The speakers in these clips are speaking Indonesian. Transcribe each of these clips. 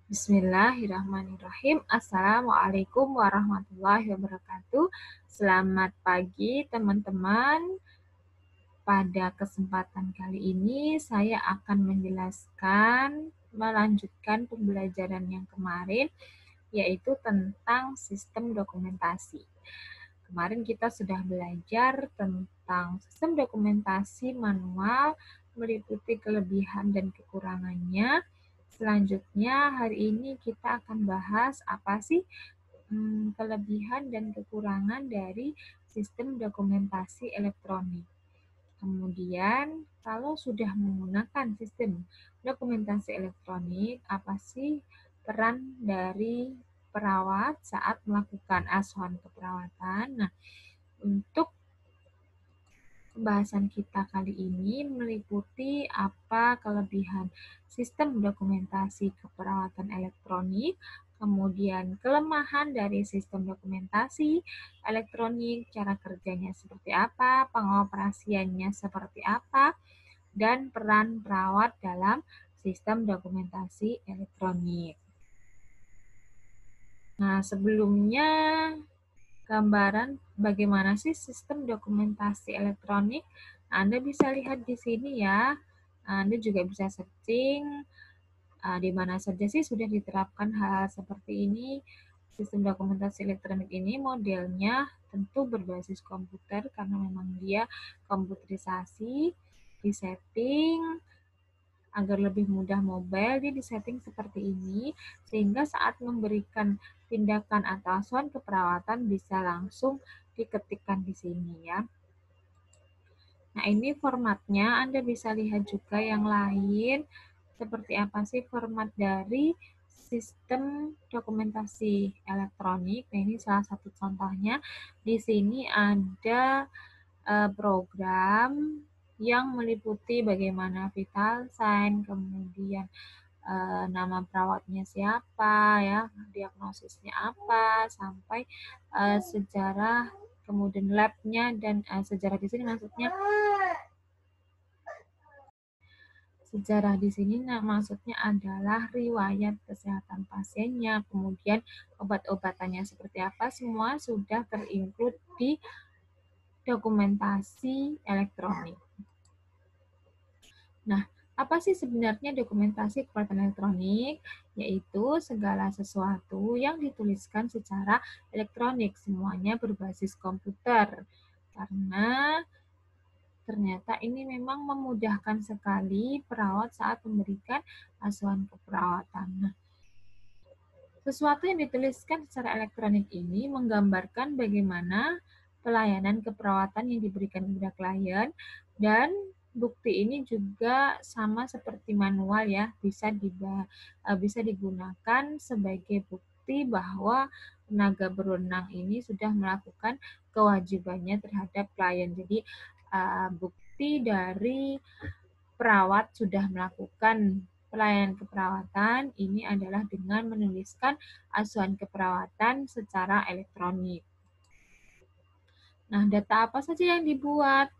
Bismillahirrahmanirrahim. Assalamualaikum warahmatullahi wabarakatuh. Selamat pagi teman-teman. Pada kesempatan kali ini saya akan melanjutkan pembelajaran yang kemarin, yaitu tentang sistem dokumentasi. Kemarin kita sudah belajar tentang sistem dokumentasi manual, meliputi kelebihan dan kekurangannya. Selanjutnya, hari ini kita akan bahas apa sih kelebihan dan kekurangan dari sistem dokumentasi elektronik. Kemudian, kalau sudah menggunakan sistem dokumentasi elektronik, apa sih peran dari perawat saat melakukan asuhan keperawatan? Nah, untuk pembahasan kita kali ini meliputi apa kelebihan sistem dokumentasi keperawatan elektronik, kemudian kelemahan dari sistem dokumentasi elektronik, cara kerjanya seperti apa, pengoperasiannya seperti apa, dan peran perawat dalam sistem dokumentasi elektronik. Nah, sebelumnya gambaran bagaimana sih sistem dokumentasi elektronik. Anda bisa lihat di sini ya. Anda juga bisa searching di mana saja sih sudah diterapkan hal seperti ini. Sistem dokumentasi elektronik ini modelnya tentu berbasis komputer karena memang dia komputerisasi, disetting agar lebih mudah mobile, dia disetting seperti ini, sehingga saat memberikan tindakan atau asuhan keperawatan bisa langsung diketikkan di sini ya. Nah, ini formatnya, Anda bisa lihat juga yang lain, seperti apa sih format dari sistem dokumentasi elektronik. Nah, ini salah satu contohnya. Di sini ada program yang meliputi bagaimana vital sign, kemudian nama perawatnya siapa, ya, diagnosisnya apa, sampai sejarah, kemudian lab-nya, dan sejarah di sini maksudnya sejarah di sini maksudnya adalah riwayat kesehatan pasiennya, kemudian obat-obatannya seperti apa, semua sudah terinclude di dokumentasi elektronik. Nah, apa sih sebenarnya dokumentasi keperawatan elektronik? Yaitu segala sesuatu yang dituliskan secara elektronik, semuanya berbasis komputer. Karena ternyata ini memang memudahkan sekali perawat saat memberikan asuhan keperawatan. Nah, sesuatu yang dituliskan secara elektronik ini menggambarkan bagaimana pelayanan keperawatan yang diberikan kepada klien, dan bukti ini juga sama seperti manual ya, bisa digunakan sebagai bukti bahwa tenaga berwenang ini sudah melakukan kewajibannya terhadap klien. Jadi bukti dari perawat sudah melakukan pelayanan keperawatan ini adalah dengan menuliskan asuhan keperawatan secara elektronik. Nah, data apa saja yang dibuat?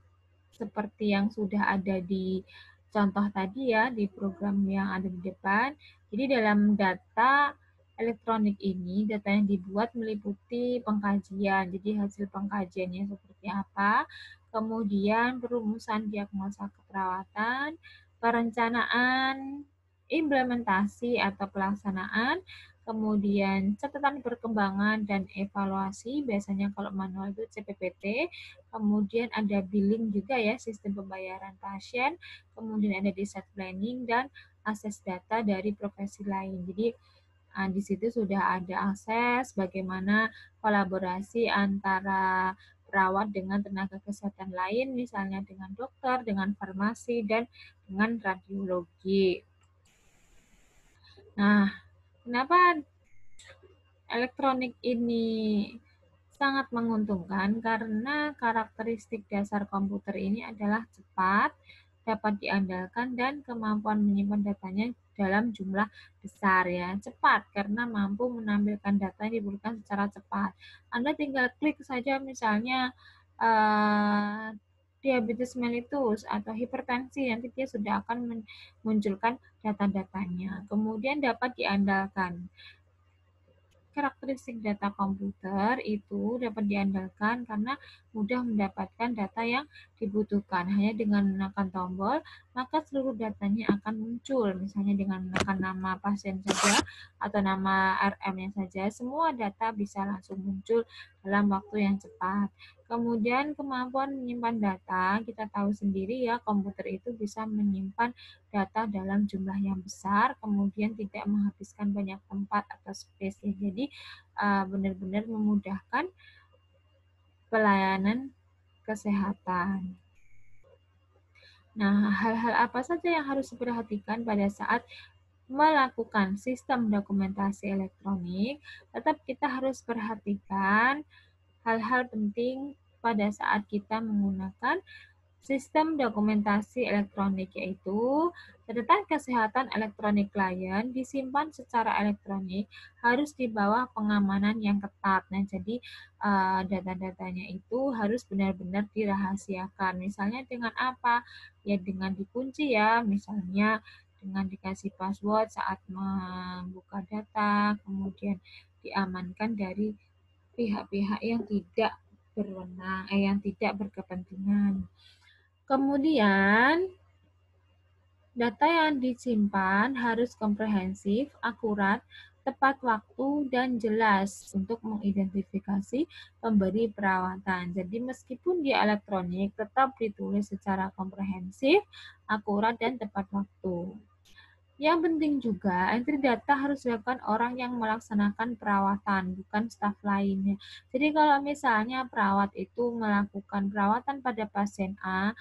Seperti yang sudah ada di contoh tadi ya, di program yang ada di depan. Jadi dalam data elektronik ini, data yang dibuat meliputi pengkajian. Jadi hasil pengkajiannya seperti apa, kemudian perumusan diagnosa keperawatan, perencanaan, implementasi atau pelaksanaan, kemudian catatan perkembangan dan evaluasi, biasanya kalau manual itu CPPT, kemudian ada billing juga ya, sistem pembayaran pasien, kemudian ada discharge planning, dan akses data dari profesi lain. Jadi di situ sudah ada akses bagaimana kolaborasi antara perawat dengan tenaga kesehatan lain, misalnya dengan dokter, dengan farmasi, dan dengan radiologi. Nah, kenapa elektronik ini sangat menguntungkan? Karena karakteristik dasar komputer ini adalah cepat, dapat diandalkan, dan kemampuan menyimpan datanya dalam jumlah besar ya. Cepat karena mampu menampilkan data yang dibutuhkan secara cepat. Anda tinggal klik saja misalnya diabetes mellitus atau hipertensi, nanti dia sudah akan memunculkan data-datanya. Kemudian dapat diandalkan. Karakteristik data komputer itu dapat diandalkan karena mudah mendapatkan data yang dibutuhkan. Hanya dengan menekan tombol, maka seluruh datanya akan muncul. Misalnya dengan menekan nama pasien saja atau nama RM-nya saja, semua data bisa langsung muncul dalam waktu yang cepat. Kemudian kemampuan menyimpan data, kita tahu sendiri ya, komputer itu bisa menyimpan data dalam jumlah yang besar, kemudian tidak menghabiskan banyak tempat atau space. Jadi benar-benar memudahkan pelayanan kesehatan. Nah, hal-hal apa saja yang harus diperhatikan pada saat melakukan sistem dokumentasi elektronik? Tetap kita harus perhatikan hal-hal penting pada saat kita menggunakan sistem dokumentasi elektronik, yaitu catatan kesehatan elektronik klien disimpan secara elektronik harus di bawah pengamanan yang ketat. Nah, jadi data-datanya itu harus benar-benar dirahasiakan. Misalnya dengan apa? Ya dengan dikunci ya, misalnya dengan dikasih password saat membuka data, kemudian diamankan dari pihak-pihak yang tidak berwenang, yang tidak berkepentingan. Kemudian, data yang disimpan harus komprehensif, akurat, tepat waktu, dan jelas untuk mengidentifikasi pemberi perawatan. Jadi meskipun dia elektronik, tetap ditulis secara komprehensif, akurat, dan tepat waktu. Yang penting juga, entry data harus dilakukan orang yang melaksanakan perawatan, bukan staf lainnya. Jadi kalau misalnya perawat itu melakukan perawatan pada pasien A,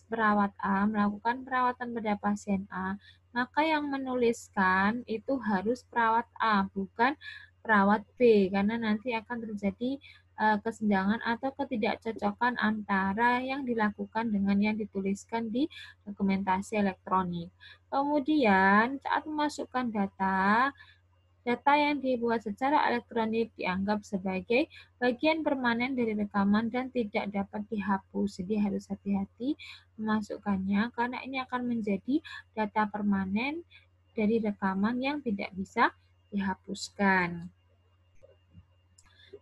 perawat A melakukan perawatan pada pasien A, maka yang menuliskan itu harus perawat A, bukan perawat B, karena nanti akan terjadi kesenjangan atau ketidakcocokan antara yang dilakukan dengan yang dituliskan di dokumentasi elektronik. Kemudian, saat memasukkan data, data yang dibuat secara elektronik dianggap sebagai bagian permanen dari rekaman dan tidak dapat dihapus. Jadi harus hati-hati memasukkannya karena ini akan menjadi data permanen dari rekaman yang tidak bisa dihapuskan.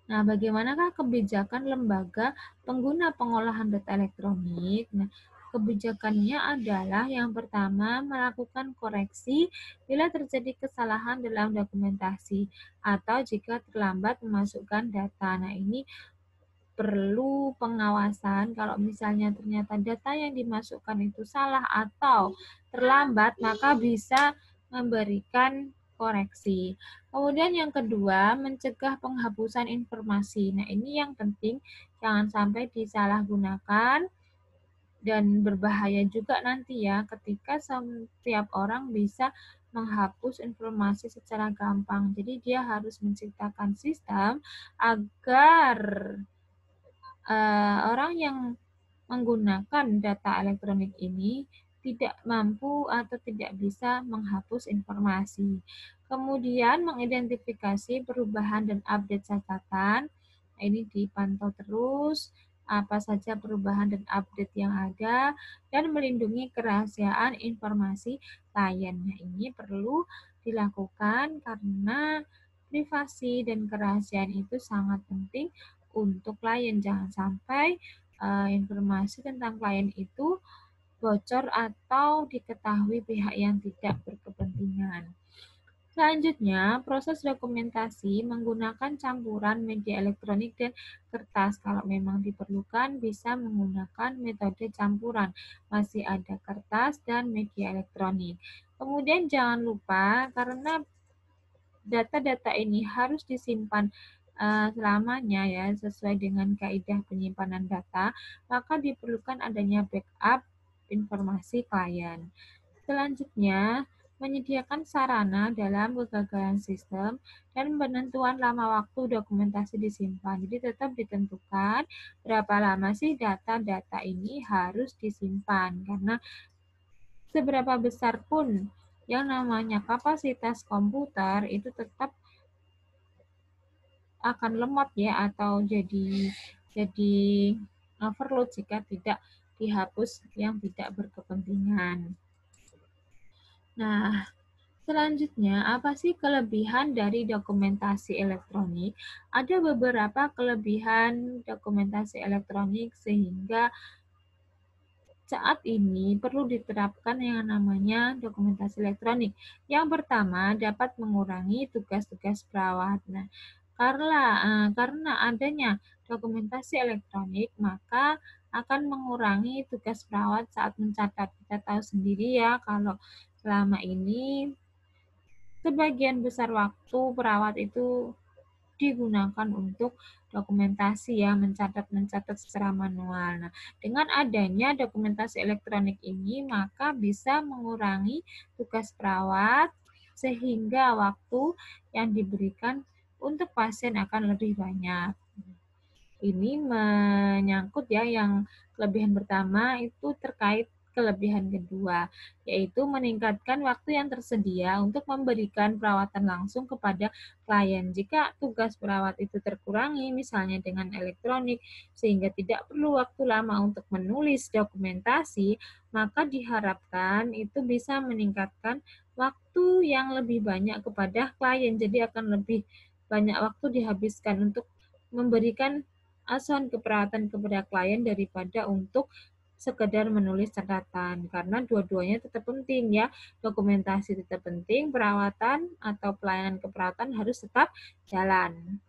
Nah, bagaimanakah kebijakan lembaga pengguna pengolahan data elektronik? Nah, kebijakannya adalah yang pertama melakukan koreksi bila terjadi kesalahan dalam dokumentasi atau jika terlambat memasukkan data. Nah, ini perlu pengawasan kalau misalnya ternyata data yang dimasukkan itu salah atau terlambat, maka bisa memberikan koreksi. Kemudian yang kedua, mencegah penghapusan informasi. Nah, ini yang penting, jangan sampai disalahgunakan dan berbahaya juga nanti ya ketika setiap orang bisa menghapus informasi secara gampang. Jadi dia harus menciptakan sistem agar orang yang menggunakan data elektronik ini tidak mampu atau tidak bisa menghapus informasi. Kemudian mengidentifikasi perubahan dan update catatan. Ini dipantau terus apa saja perubahan dan update yang ada dan melindungi kerahasiaan informasi klien. Nah, ini perlu dilakukan karena privasi dan kerahasiaan itu sangat penting untuk klien. Jangan sampai informasi tentang klien itu bocor atau diketahui pihak yang tidak berkepentingan. Selanjutnya, proses dokumentasi menggunakan campuran media elektronik dan kertas. Kalau memang diperlukan, bisa menggunakan metode campuran. Masih ada kertas dan media elektronik. Kemudian jangan lupa, karena data-data ini harus disimpan selamanya ya sesuai dengan kaidah penyimpanan data, maka diperlukan adanya backup informasi klien. Selanjutnya, menyediakan sarana dalam kegagalan sistem dan penentuan lama waktu dokumentasi disimpan. Jadi tetap ditentukan berapa lama sih data-data ini harus disimpan, karena seberapa besar pun yang namanya kapasitas komputer itu tetap akan lemot ya atau jadi overload jika tidak dihapus yang tidak berkepentingan. Nah, selanjutnya, apa sih kelebihan dari dokumentasi elektronik? Ada beberapa kelebihan dokumentasi elektronik sehingga saat ini perlu diterapkan yang namanya dokumentasi elektronik. Yang pertama, dapat mengurangi tugas-tugas perawat. Nah, karena adanya dokumentasi elektronik, maka akan mengurangi tugas perawat saat mencatat. Kita tahu sendiri ya, kalau selama ini sebagian besar waktu perawat itu digunakan untuk dokumentasi ya, mencatat secara manual. Nah, dengan adanya dokumentasi elektronik ini, maka bisa mengurangi tugas perawat sehingga waktu yang diberikan untuk pasien akan lebih banyak. Ini menyangkut ya yang kelebihan pertama itu terkait kelebihan kedua, yaitu meningkatkan waktu yang tersedia untuk memberikan perawatan langsung kepada klien. Jika tugas perawat itu terkurangi, misalnya dengan elektronik, sehingga tidak perlu waktu lama untuk menulis dokumentasi, maka diharapkan itu bisa meningkatkan waktu yang lebih banyak kepada klien. Jadi akan lebih banyak waktu dihabiskan untuk memberikan asuhan keperawatan kepada klien daripada untuk sekedar menulis catatan, karena dua-duanya tetap penting ya, dokumentasi tetap penting, perawatan atau pelayanan keperawatan harus tetap jalan.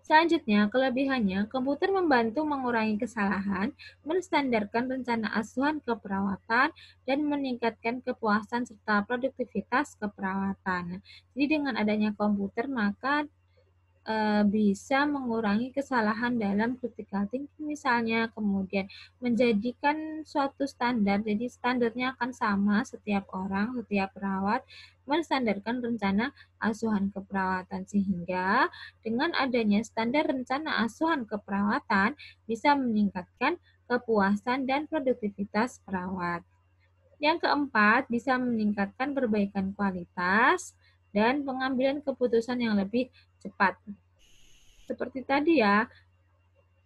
Selanjutnya, kelebihannya, komputer membantu mengurangi kesalahan, menstandarkan rencana asuhan keperawatan, dan meningkatkan kepuasan serta produktivitas keperawatan. Jadi dengan adanya komputer, maka bisa mengurangi kesalahan dalam critical thinking misalnya, kemudian menjadikan suatu standar, jadi standarnya akan sama setiap orang, setiap perawat, menstandarkan rencana asuhan keperawatan, sehingga dengan adanya standar rencana asuhan keperawatan bisa meningkatkan kepuasan dan produktivitas perawat. Yang keempat, bisa meningkatkan perbaikan kualitas dan pengambilan keputusan yang lebih cepat. Seperti tadi ya,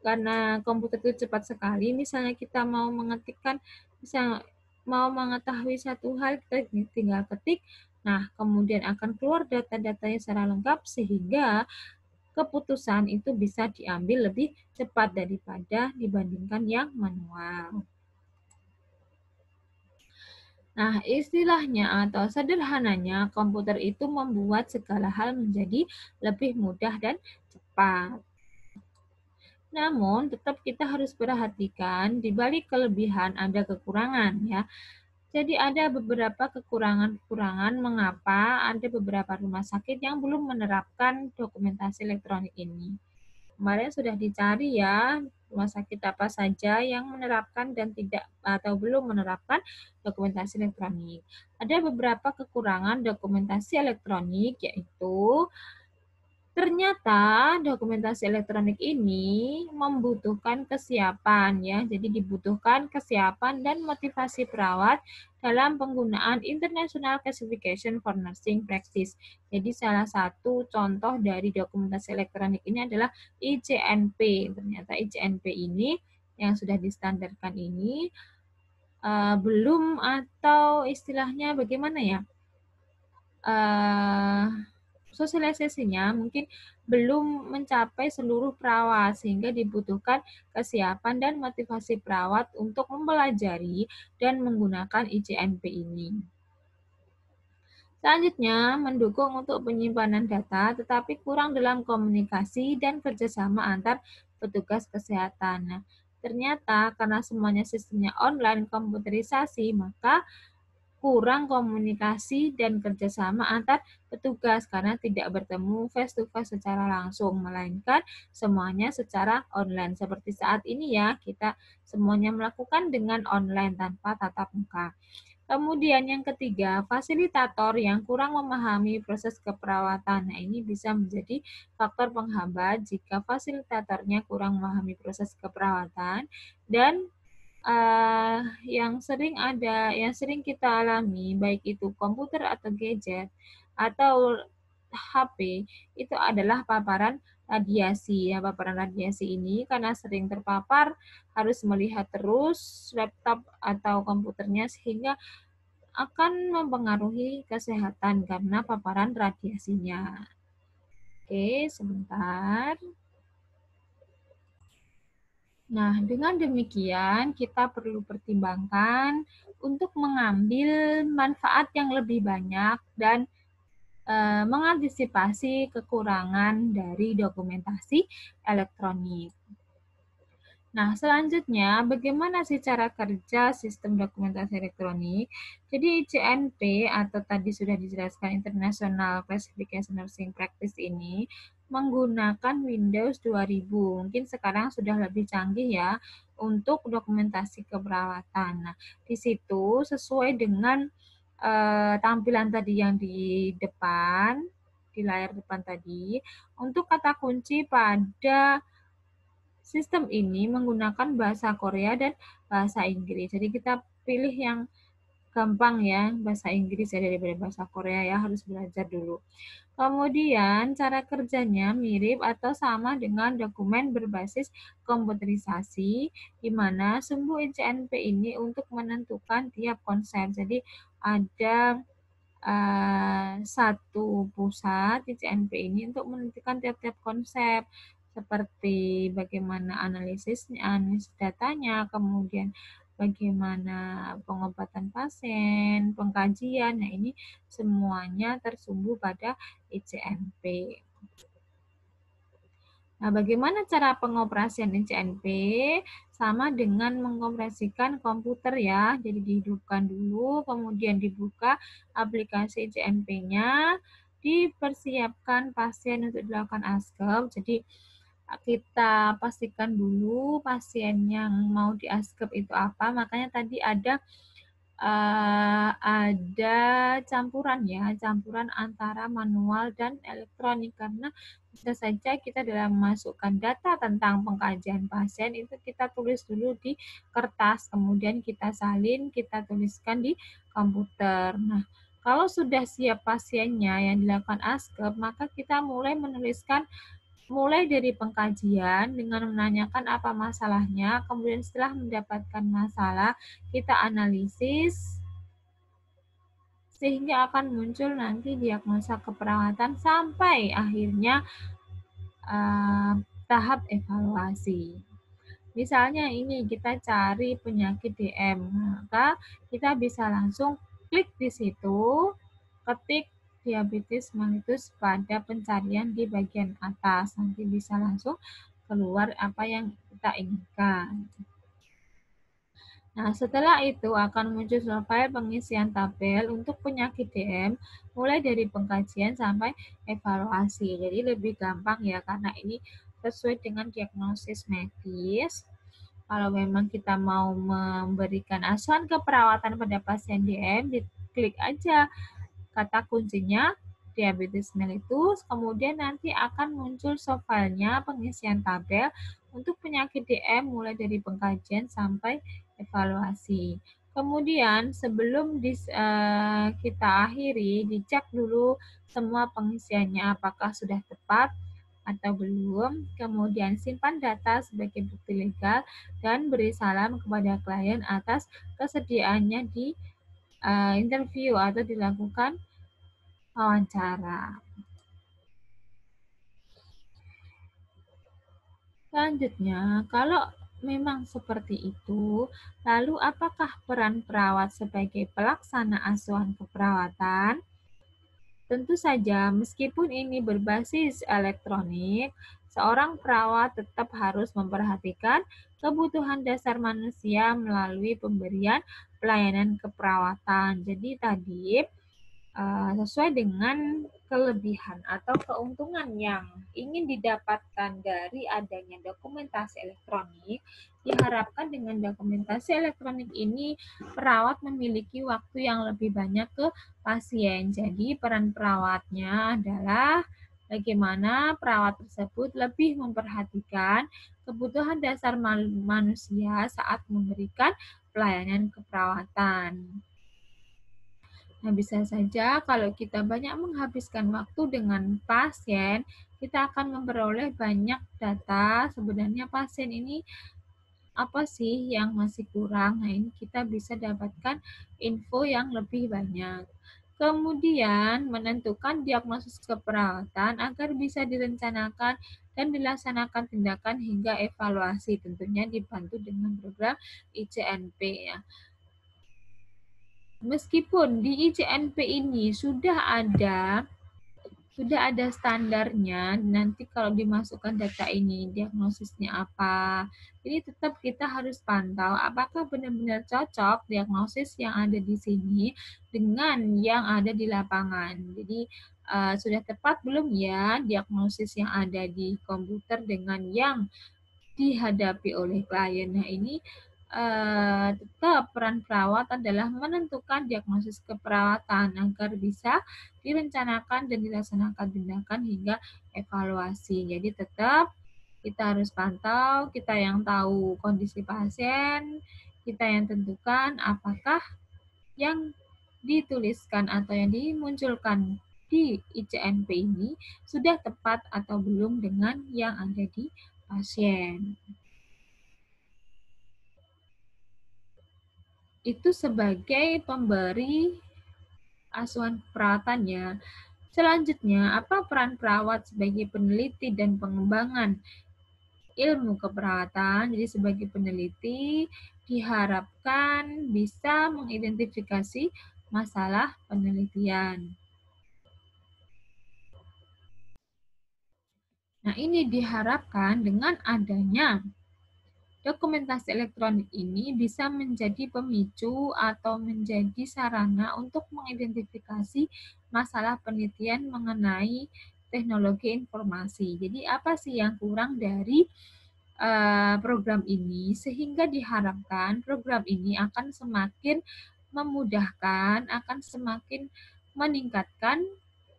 karena komputer itu cepat sekali, misalnya kita mau mengetikkan, mau mengetahui satu hal, kita tinggal ketik, nah kemudian akan keluar data-datanya secara lengkap, sehingga keputusan itu bisa diambil lebih cepat daripada dibandingkan yang manual. Nah, istilahnya atau sederhananya, komputer itu membuat segala hal menjadi lebih mudah dan cepat. Namun, tetap kita harus perhatikan, di balik kelebihan ada kekurangan ya. Jadi ada beberapa kekurangan-kekurangan mengapa ada beberapa rumah sakit yang belum menerapkan dokumentasi elektronik ini. Kemarin sudah dicari ya, rumah sakit apa saja yang menerapkan dan tidak atau belum menerapkan dokumentasi elektronik. Ada beberapa kekurangan dokumentasi elektronik, yaitu ternyata dokumentasi elektronik ini membutuhkan kesiapan ya. Jadi dibutuhkan kesiapan dan motivasi perawat dalam penggunaan International Classification for Nursing Practice. Jadi salah satu contoh dari dokumentasi elektronik ini adalah ICNP. Ternyata ICNP ini yang sudah distandarkan ini belum, atau istilahnya bagaimana ya? Sosialisasinya mungkin belum mencapai seluruh perawat, sehingga dibutuhkan kesiapan dan motivasi perawat untuk mempelajari dan menggunakan ICNP ini. Selanjutnya, mendukung untuk penyimpanan data, tetapi kurang dalam komunikasi dan kerjasama antar petugas kesehatan. Nah, ternyata karena semuanya sistemnya online, komputerisasi, maka kurang komunikasi dan kerjasama antar petugas karena tidak bertemu face to face secara langsung, melainkan semuanya secara online. Seperti saat ini ya, kita semuanya melakukan dengan online tanpa tatap muka. Kemudian yang ketiga, fasilitator yang kurang memahami proses keperawatan. Nah, ini bisa menjadi faktor penghambat jika fasilitatornya kurang memahami proses keperawatan, dan yang sering kita alami, baik itu komputer atau gadget atau HP, itu adalah paparan radiasi. Ya, paparan radiasi ini karena sering terpapar harus melihat terus laptop atau komputernya sehingga akan mempengaruhi kesehatan karena paparan radiasinya. Oke, sebentar. Nah, dengan demikian kita perlu pertimbangkan untuk mengambil manfaat yang lebih banyak dan mengantisipasi kekurangan dari dokumentasi elektronik. Nah, selanjutnya, bagaimana sih cara kerja sistem dokumentasi elektronik? Jadi, ICNP atau tadi sudah dijelaskan International Classification Nursing Practice ini menggunakan Windows 2000. Mungkin sekarang sudah lebih canggih ya untuk dokumentasi keperawatan. Nah, di situ sesuai dengan tampilan tadi yang di depan, di layar depan tadi, untuk kata kunci pada sistem ini menggunakan bahasa Korea dan bahasa Inggris. Jadi kita pilih yang gampang ya, bahasa Inggris ya daripada bahasa Korea ya, harus belajar dulu. Kemudian cara kerjanya mirip atau sama dengan dokumen berbasis komputerisasi, di mana sumbu ICNP ini untuk menentukan tiap konsep. Jadi ada satu pusat ICNP ini untuk menentukan tiap-tiap konsep seperti bagaimana analisis datanya, kemudian bagaimana pengobatan pasien, pengkajian. Nah, ini semuanya tersumbu pada ICNP. Nah, bagaimana cara pengoperasian ICNP? Sama dengan mengoperasikan komputer ya. Jadi dihidupkan dulu, kemudian dibuka aplikasi ICNP-nya, dipersiapkan pasien untuk dilakukan askep. Jadi kita pastikan dulu pasien yang mau di-askep itu apa. Makanya tadi ada campuran ya, campuran antara manual dan elektronik karena bisa saja kita dalam memasukkan data tentang pengkajian pasien itu kita tulis dulu di kertas, kemudian kita salin, kita tuliskan di komputer. Nah, kalau sudah siap pasiennya yang dilakukan askep, maka kita mulai dari pengkajian dengan menanyakan apa masalahnya, kemudian setelah mendapatkan masalah, kita analisis, sehingga akan muncul nanti diagnosa keperawatan sampai akhirnya tahap evaluasi. Misalnya ini kita cari penyakit DM, maka kita bisa langsung klik di situ, ketik diabetes mellitus pada pencarian di bagian atas. Nanti bisa langsung keluar apa yang kita inginkan. Nah, setelah itu akan muncul file pengisian tabel untuk penyakit DM, mulai dari pengkajian sampai evaluasi. Jadi lebih gampang ya, karena ini sesuai dengan diagnosis medis. Kalau memang kita mau memberikan asuhan keperawatan pada pasien DM, diklik aja kata kuncinya diabetes mellitus, kemudian nanti akan muncul softfile-nya pengisian tabel untuk penyakit DM mulai dari pengkajian sampai evaluasi. Kemudian sebelum kita akhiri, dicek dulu semua pengisiannya apakah sudah tepat atau belum, kemudian simpan data sebagai bukti legal dan beri salam kepada klien atas kesediaannya di interview atau dilakukan wawancara. Selanjutnya, kalau memang seperti itu, lalu apakah peran perawat sebagai pelaksana asuhan keperawatan? Tentu saja, meskipun ini berbasis elektronik, seorang perawat tetap harus memperhatikan kebutuhan dasar manusia melalui pemberian pelayanan keperawatan. Jadi tadi sesuai dengan kelebihan atau keuntungan yang ingin didapatkan dari adanya dokumentasi elektronik, diharapkan dengan dokumentasi elektronik ini perawat memiliki waktu yang lebih banyak ke pasien. Jadi peran perawatnya adalah bagaimana perawat tersebut lebih memperhatikan kebutuhan dasar manusia saat memberikan pelayanan keperawatan. Nah, bisa saja kalau kita banyak menghabiskan waktu dengan pasien, kita akan memperoleh banyak data. Sebenarnya pasien ini apa sih yang masih kurang? Nah, ini kita bisa dapatkan info yang lebih banyak. Kemudian, menentukan diagnosis keperawatan agar bisa direncanakan dan dilaksanakan tindakan hingga evaluasi. Tentunya dibantu dengan program ICNP ya. Meskipun di ICNP ini sudah ada standarnya, nanti kalau dimasukkan data ini, diagnosisnya apa. Jadi tetap kita harus pantau apakah benar-benar cocok diagnosis yang ada di sini dengan yang ada di lapangan. Jadi sudah tepat belum ya diagnosis yang ada di komputer dengan yang dihadapi oleh klien. Nah, ini tetap peran perawat adalah menentukan diagnosis keperawatan agar bisa direncanakan dan dilaksanakan tindakan hingga evaluasi. Jadi tetap kita harus pantau, kita yang tahu kondisi pasien, kita yang tentukan apakah yang dituliskan atau yang dimunculkan di ICNP ini sudah tepat atau belum dengan yang ada di pasien. Itu sebagai pemberi asuhan perawatannya. Selanjutnya, apa peran perawat sebagai peneliti dan pengembangan ilmu keperawatan? Jadi sebagai peneliti diharapkan bisa mengidentifikasi masalah penelitian. Nah, ini diharapkan dengan adanya dokumentasi elektronik ini bisa menjadi pemicu atau menjadi sarana untuk mengidentifikasi masalah penelitian mengenai teknologi informasi. Jadi apa sih yang kurang dari program ini sehingga diharapkan program ini akan semakin memudahkan, akan semakin meningkatkan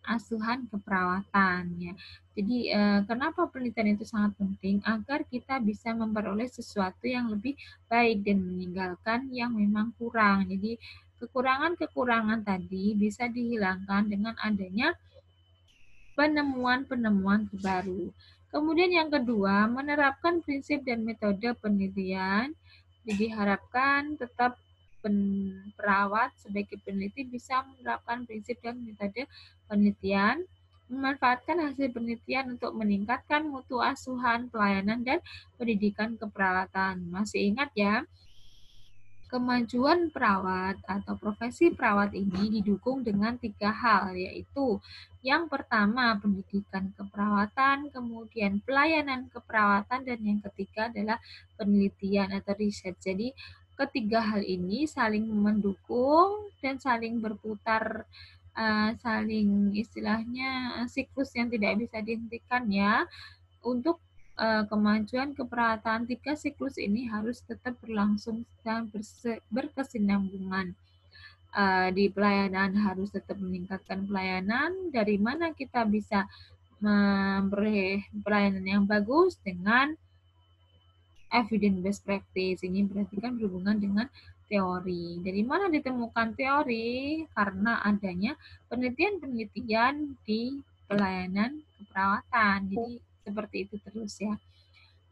asuhan keperawatan ya. Jadi kenapa penelitian itu sangat penting agar kita bisa memperoleh sesuatu yang lebih baik dan meninggalkan yang memang kurang. Jadi kekurangan-kekurangan tadi bisa dihilangkan dengan adanya penemuan-penemuan baru. Kemudian yang kedua, menerapkan prinsip dan metode penelitian. Jadi diharapkan tetap perawat sebagai peneliti bisa menerapkan prinsip dan metode penelitian, memanfaatkan hasil penelitian untuk meningkatkan mutu asuhan, pelayanan, dan pendidikan keperawatan. Masih ingat ya? Kemajuan perawat atau profesi perawat ini didukung dengan 3 hal, yaitu yang pertama pendidikan keperawatan, kemudian pelayanan keperawatan, dan yang ketiga adalah penelitian atau riset. Jadi ketiga hal ini saling mendukung dan saling berputar, saling istilahnya siklus yang tidak bisa dihentikan ya. Untuk kemajuan keperawatan, 3 siklus ini harus tetap berlangsung dan berkesinambungan. Di pelayanan harus tetap meningkatkan pelayanan, dari mana kita bisa memberi pelayanan yang bagus dengan evidence based practice. Ini berarti kan berhubungan dengan teori. Dari mana ditemukan teori? Karena adanya penelitian-penelitian di pelayanan keperawatan. Jadi seperti itu terus ya.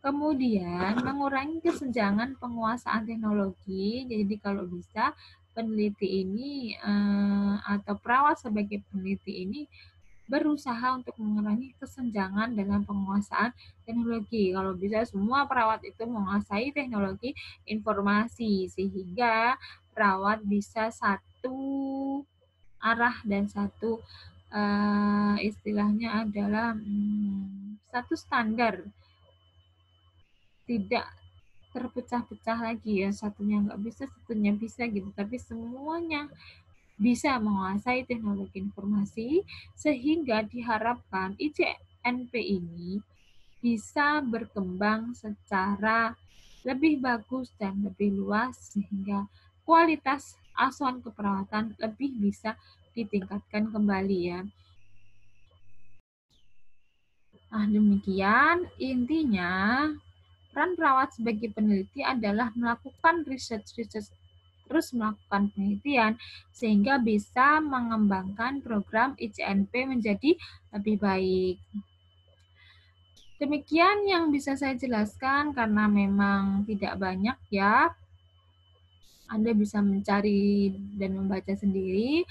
Kemudian mengurangi kesenjangan penguasaan teknologi. Jadi kalau bisa peneliti ini atau perawat sebagai peneliti ini berusaha untuk mengurangi kesenjangan dalam penguasaan teknologi. Kalau bisa semua perawat itu menguasai teknologi informasi sehingga perawat bisa satu arah dan satu istilahnya adalah satu standar, tidak terpecah-pecah lagi ya, satunya nggak bisa, satunya bisa gitu, tapi semuanya bisa menguasai teknologi informasi sehingga diharapkan ICNP ini bisa berkembang secara lebih bagus dan lebih luas sehingga kualitas asuhan keperawatan lebih bisa ditingkatkan kembali ya. Nah, demikian intinya peran perawat sebagai peneliti adalah melakukan riset-riset terus melakukan penelitian sehingga bisa mengembangkan program ICNP menjadi lebih baik. Demikian yang bisa saya jelaskan karena memang tidak banyak ya. Anda bisa mencari dan membaca sendiri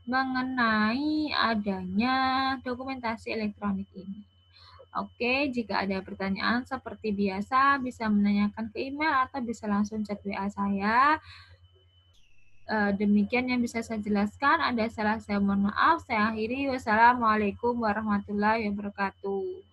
mengenai adanya dokumentasi elektronik ini. Oke, jika ada pertanyaan seperti biasa bisa menanyakan ke email atau bisa langsung chat WA saya. Demikian yang bisa saya jelaskan. Ada salah saya mohon maaf. Saya akhiri. Wassalamualaikum warahmatullahi wabarakatuh.